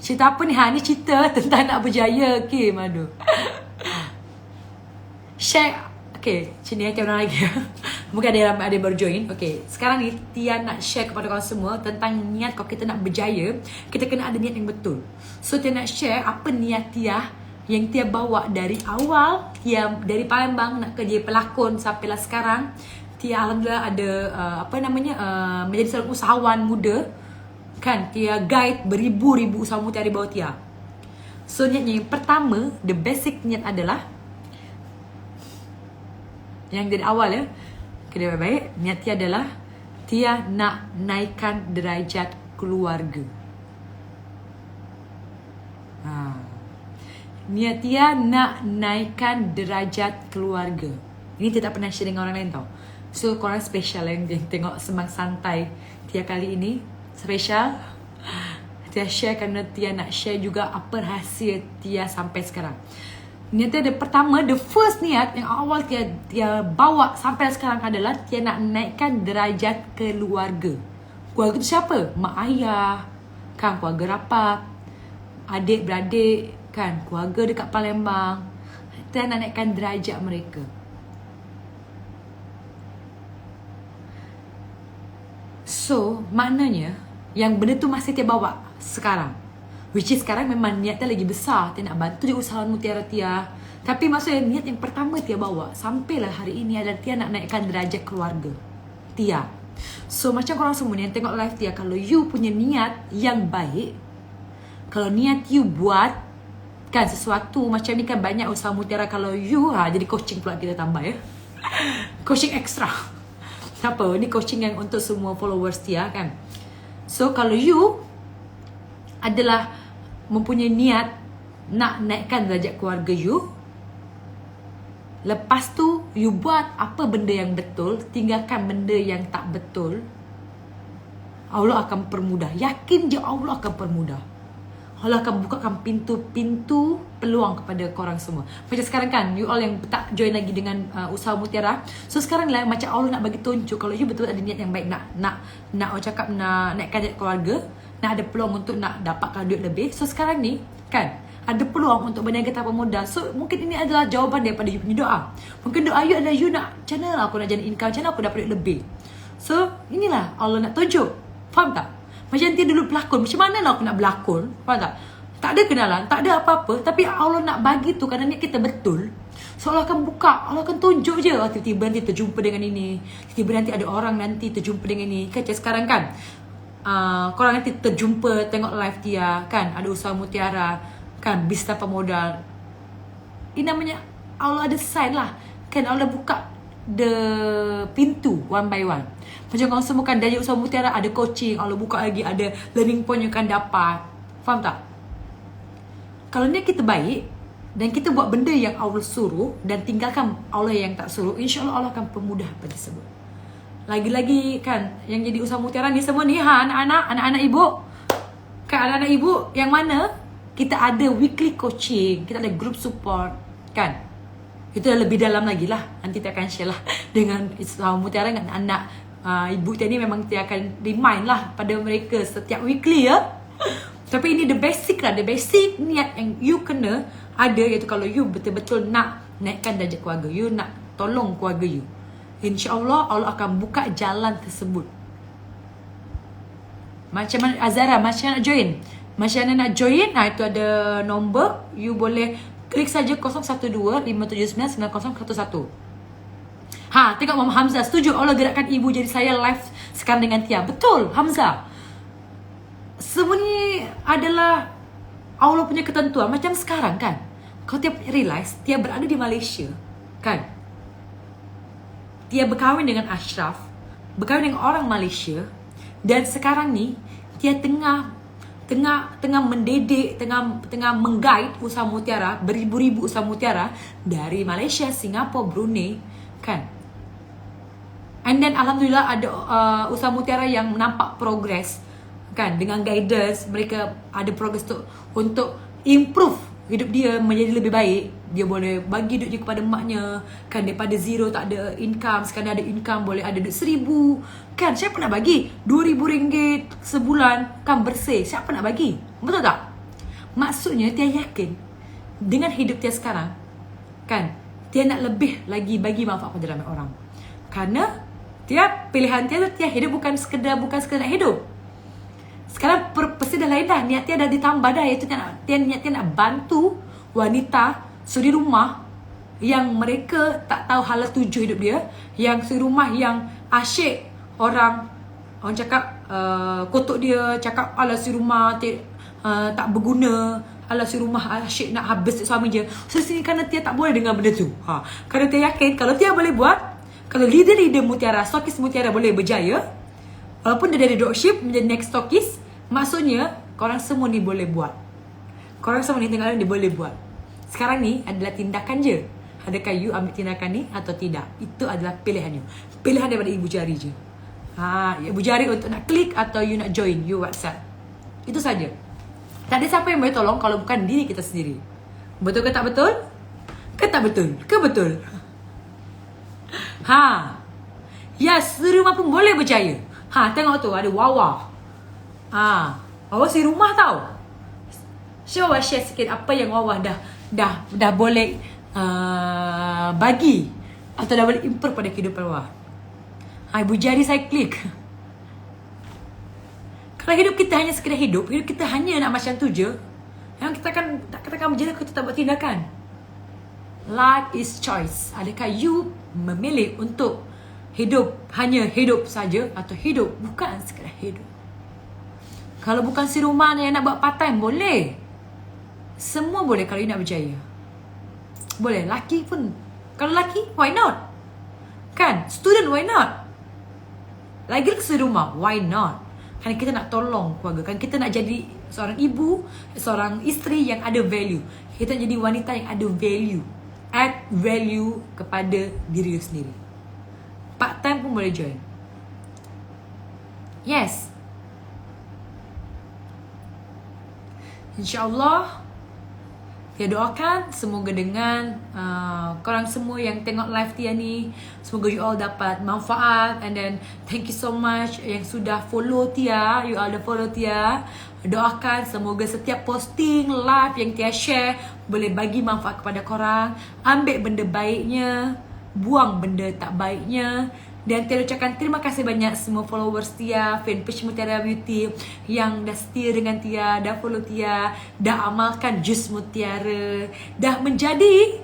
Cerita apa ni? Ni cerita tentang nak berjaya. Okay, madu. Share. Okay, sini Tia orang lagi. Mungkin ada yang baru join. Okay, sekarang ni Tia nak share kepada korang semua tentang niat kalau kita nak berjaya, kita kena ada niat yang betul. So Tia nak share apa niat Tia yang Tia bawa dari awal. Tia dari Palembang nak kerja pelakon sampailah sekarang. Tia alhamdulillah ada menjadi seorang usahawan muda. Kan, Tia guide beribu-ribu usaha Mutiara di bawah Tia. So niatnya yang pertama, the basic niat adalah yang dari awal ya. Okay, baik-baik. Niat Tia adalah Tia nak naikkan derajat keluarga. Niat Tia nak naikkan derajat keluarga. Ini Tia tak pernah share dengan orang lain tau. So korang special yang tengok Sembang Santai Tia kali ini. Special. Tia share kerana Tia nak share juga apa rahsia Tia sampai sekarang. Niat Tia ada pertama, the first niat yang awal Tia bawa sampai sekarang adalah Tia nak naikkan derajat keluarga. Keluarga tu siapa? Mak ayah, kan, keluarga rapat, adik-beradik, kan, keluarga dekat Palembang. Tia nak naikkan derajat mereka. So, maknanya yang benda tu masih Tia bawa sekarang. Which is sekarang memang niat Tia lagi besar. Tia nak bantu je usaha Mutiara Tia. Tapi maksudnya niat yang pertama Tia bawa sampailah hari ini adalah Tia nak naikkan derajat keluarga Tia. So macam korang semua yang tengok live Tia, kalau you punya niat yang baik, kalau niat you buat kan sesuatu macam ni kan, banyak usaha Mutiara. Kalau you jadi coaching pula kita tambah ya. Coaching extra. Apa? Ni coaching yang untuk semua followers Tia kan. So kalau you adalah mempunyai niat nak naikkan derajat keluarga you, lepas tu you buat apa benda yang betul, tinggalkan benda yang tak betul, Allah akan permudah. Yakin je Allah akan permudah. Allah akan bukakan pintu-pintu peluang kepada korang semua. Macam sekarang kan, you all yang tak join lagi dengan usaha Mutiara. So sekarang lah macam Allah nak bagi tunjuk kalau you betul ada niat yang baik nak orang cakap nak naikkan derajat keluarga, nak ada peluang untuk nak dapatkan duit lebih. So sekarang ni kan ada peluang untuk berniaga tanpa modal. So mungkin ini adalah jawapan daripada you punya doa. Mungkin doa you adalah you nak, macam mana aku nak jadi income, macam mana aku dapat duit lebih. So inilah Allah nak tunjuk. Faham tak? Macam Tia dulu pelakon, macam mana lah aku nak berlakon? Faham tak? Tak ada kenalan, tak ada apa-apa, tapi Allah nak bagi tu kerana niat kita betul. So Allah akan buka, Allah akan tunjuk je. Tiba-tiba nanti terjumpa dengan ini, tiba-tiba nanti ada orang nanti terjumpa dengan ini. Kan macam sekarang kan, korang nanti terjumpa tengok live Tia kan, ada usaha Mutiara kan, bis tanpa modal. Ini namanya Allah ada sign lah kan, Allah buka the pintu one by one. Macam korang semua kan dari usaha Mutiara ada coaching, Allah buka lagi, ada learning point yang akan dapat. Faham tak? Kalau niat kita baik dan kita buat benda yang Allah suruh dan tinggalkan Allah yang tak suruh, insya-Allah Allah akan permudah apa tersebut. Lagi-lagi kan yang jadi usaha mutiara ni semua ni anak-anak ibu. Kan anak-anak ibu yang mana kita ada weekly coaching, kita ada group support kan. Itu dah lebih dalam lagi lah. Nanti kita akan share lah dengan usaha mutiara dengan anak ibu tadi. Memang kita akan remind lah pada mereka setiap weekly ya. Tapi ini the basic lah, the basic niat yang you kena ada, iaitu kalau you betul-betul nak naikkan darjat keluarga, you nak tolong keluarga you, InsyaAllah Allah akan buka jalan tersebut. Macam mana Azara, macam mana nak join? Macam mana nak join? Itu ada nombor, you boleh klik saja 012-579-9011. Tengok Mama Hamzah, setuju Allah gerakkan ibu jadi saya live sekarang dengan Tia. Betul Hamzah. Semua ni adalah Allah punya ketentuan. Macam sekarang kan, kau Tia realize Tia berada di Malaysia kan, Tia berkahwin dengan Ashraf, berkahwin dengan orang Malaysia. Dan sekarang ni Tia tengah mendidik, tengah mengguide usaha mutiara, beribu-ribu usaha mutiara dari Malaysia, Singapura, Brunei kan. And then alhamdulillah ada usaha mutiara yang nampak progress kan, dengan guidance mereka ada progress untuk improve hidup dia menjadi lebih baik. Dia boleh bagi duit dia kepada maknya kan, daripada zero tak ada income, sekarang ada income, boleh ada duit 1,000 kan. Siapa nak bagi RM2,000 sebulan kan bersih? Siapa nak bagi? Betul tak? Maksudnya Tia yakin dengan hidup Tia sekarang kan, Tia nak lebih lagi bagi manfaat pada ramai orang. Karena Tia, pilihan Tia tu, Tia hidup bukan sekedar hidup. Sekarang purpose dah lain dah. Niat Tia dah ditambah dah, iaitu niat Tia nak bantu wanita suri rumah yang mereka tak tahu hala tuju hidup dia, yang suri rumah yang asyik orang cakap kotok dia, cakap ala suri rumah tak berguna, ala suri rumah asyik nak habis suami dia. So sini kerana Tia tak boleh dengar benda tu. Kerana Tia yakin kalau Tia boleh buat, kalau leader mutiara, stokis mutiara boleh berjaya, walaupun dia dari dropship menjadi next stokis, maksudnya korang semua ni boleh buat. Korang semua ni tengok ni boleh buat. Sekarang ni adalah tindakan je. Adakah you ambil tindakan ni atau tidak? Itu adalah pilihan you. Pilihan daripada Ibu Jari je. Ibu Jari untuk nak klik atau you nak join, you WhatsApp. Itu saja. Tak ada siapa yang boleh tolong kalau bukan diri kita sendiri. Betul ke tak betul? Ke tak betul? Ke betul? Yes, rumah pun boleh berjaya. Tengok tu ada Wawa. Wawa si rumah tau. Wawa share sikit apa yang Wawa dah boleh bagi atau dah boleh improve pada kehidupan Wawa. Ibu Jari saya klik. Kalau hidup kita hanya sekedar hidup kita hanya nak macam tu je, yang kita akan berjalan, kita tak buat tindakan. Life is choice. Adakah you memilih untuk hidup hanya hidup saja atau hidup bukan sekadar hidup? Kalau bukan si rumah yang nak buat part time, boleh. Semua boleh kalau you nak berjaya. Boleh. Laki pun. Kalau laki, why not? Kan? Student, why not? Lagi ke si rumah, why not? Kan kita nak tolong keluarga. Kan kita nak jadi seorang ibu, seorang isteri yang ada value. Kita nak jadi wanita yang ada value. Add value kepada diri you sendiri. Part time pun boleh join. Yes. InsyaAllah Tia doakan semoga dengan korang semua yang tengok live Tia ni, semoga you all dapat manfaat. And then thank you so much yang sudah follow Tia. You all dah follow Tia. Doakan semoga setiap posting live yang Tia share boleh bagi manfaat kepada korang. Ambil benda baiknya, buang benda tak baiknya. Dan Tia ucapkan terima kasih banyak semua followers Tia, fanpage Mutiara Beauty yang dah setia dengan Tia, dah follow Tia, dah amalkan jus Mutiara, dah menjadi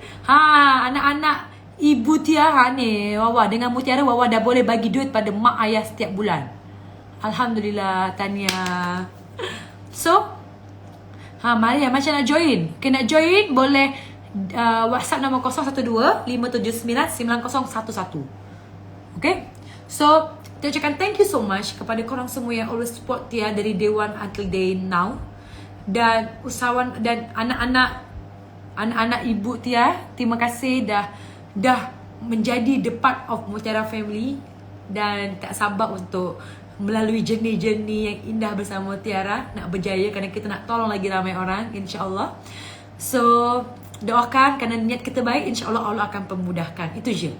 anak-anak ibu Tia ni. Wawa dengan Mutiara, Wawa dah boleh bagi duit pada mak ayah setiap bulan. Alhamdulillah, Tania. So, mari macam nak join. Okay, nak join boleh WhatsApp nombor 012-579-9011. Okay, so Tia ucapkan thank you so much kepada korang semua yang always support Tia dari day one until day now. dan usahawan dan anak-anak ibu Tia, terima kasih dah menjadi the part of Mutiara family dan tak sabar untuk melalui journey yang indah bersama Mutiara, nak berjaya kerana kita nak tolong lagi ramai orang, insya-Allah. So doakan kerana niat kita baik, insya-Allah Allah akan pemudahkan. Itu je.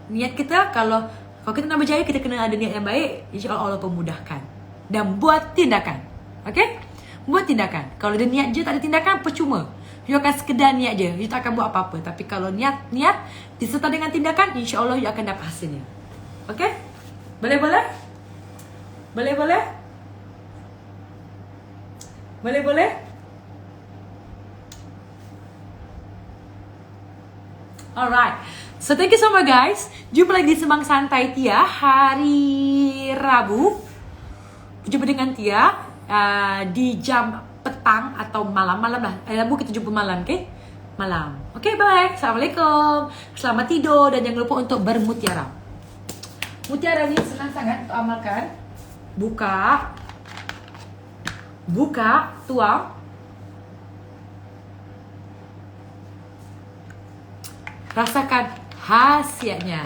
Niat kita, kalau kita nak berjaya, kita kena ada niat yang baik, insya-Allah Allah pemudahkan. Dan buat tindakan. Okay? Buat tindakan. Kalau ada niat je tak ada tindakan, percuma. You akan sekedar niat je, you tak akan buat apa-apa. Tapi kalau niat disertai dengan tindakan, insya-Allah you akan dapat hasilnya. Okay? Boleh? Alright. So thank you so much guys. Jumpa lagi di Sembang Santai Tia hari Rabu. Jumpa dengan Tia di jam petang atau malam lah. Rabu kita jumpa malam, okay? Malam. Okay, bye. Assalamualaikum. Selamat tidur dan jangan lupa untuk bermutiara. Mutiara ni senang sangat untuk amalkan. Buka, tuang. Rasakan khasiatnya.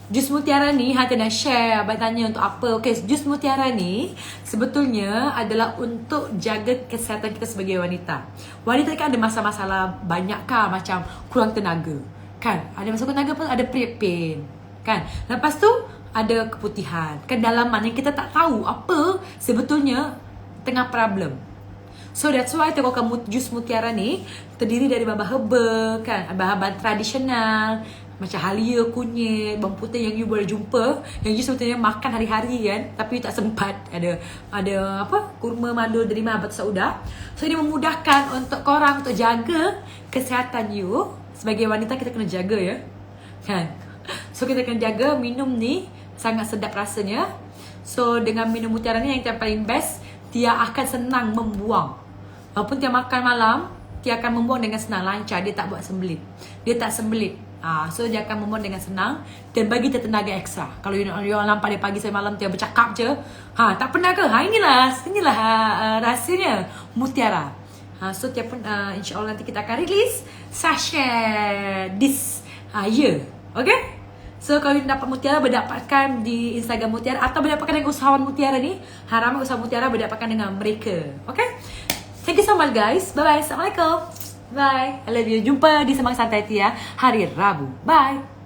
Jus mutiara ni hati nak share, abang tanya untuk apa. Okay, jus mutiara ni sebetulnya adalah untuk jaga kesihatan kita sebagai wanita. Wanita kan ada masalah-masalah banyak kah, macam kurang tenaga. Kan? Ada masalah tenaga pun ada period pain. Kan? Lepas tu ada keputihan, kedalaman yang kita tak tahu apa sebetulnya tengah problem. So that's why tengokkan jus mutiara ni terdiri dari bahan herba, kan, bahan-bahan tradisional macam halia, kunyit, bawang putih yang you boleh jumpa, yang you sebetulnya makan hari-hari kan, tapi you tak sempat. Ada apa, kurma madu dari Batu Sauda. So ini memudahkan untuk korang untuk jaga kesihatan you. Sebagai wanita kita kena jaga ya, kan. So kita kena jaga. Minum ni sangat sedap rasanya. So dengan minum mutiara ni yang paling best, Tia akan senang membuang. Walaupun Tia makan malam, Tia akan membuang dengan senang, lancar. Dia tak buat sembelit. So dia akan membuang dengan senang dan bagi Tia tenaga ekstra. Kalau you nampak dia pagi sampai malam Tia bercakap je, tak pernah ke? Inilah rahsianya mutiara. So Tia pun insya-Allah nanti kita akan release sachet this year. Okay? So kalau dapat mutiara, berdapatkan di Instagram mutiara atau berdapatkan dengan usahawan mutiara ni, harap usahawan mutiara berdapatkan dengan mereka. Okay? Thank you so much guys. Bye bye. Assalamualaikum. Bye. I love you. Jumpa di Sembang Santai Tia hari Rabu. Bye.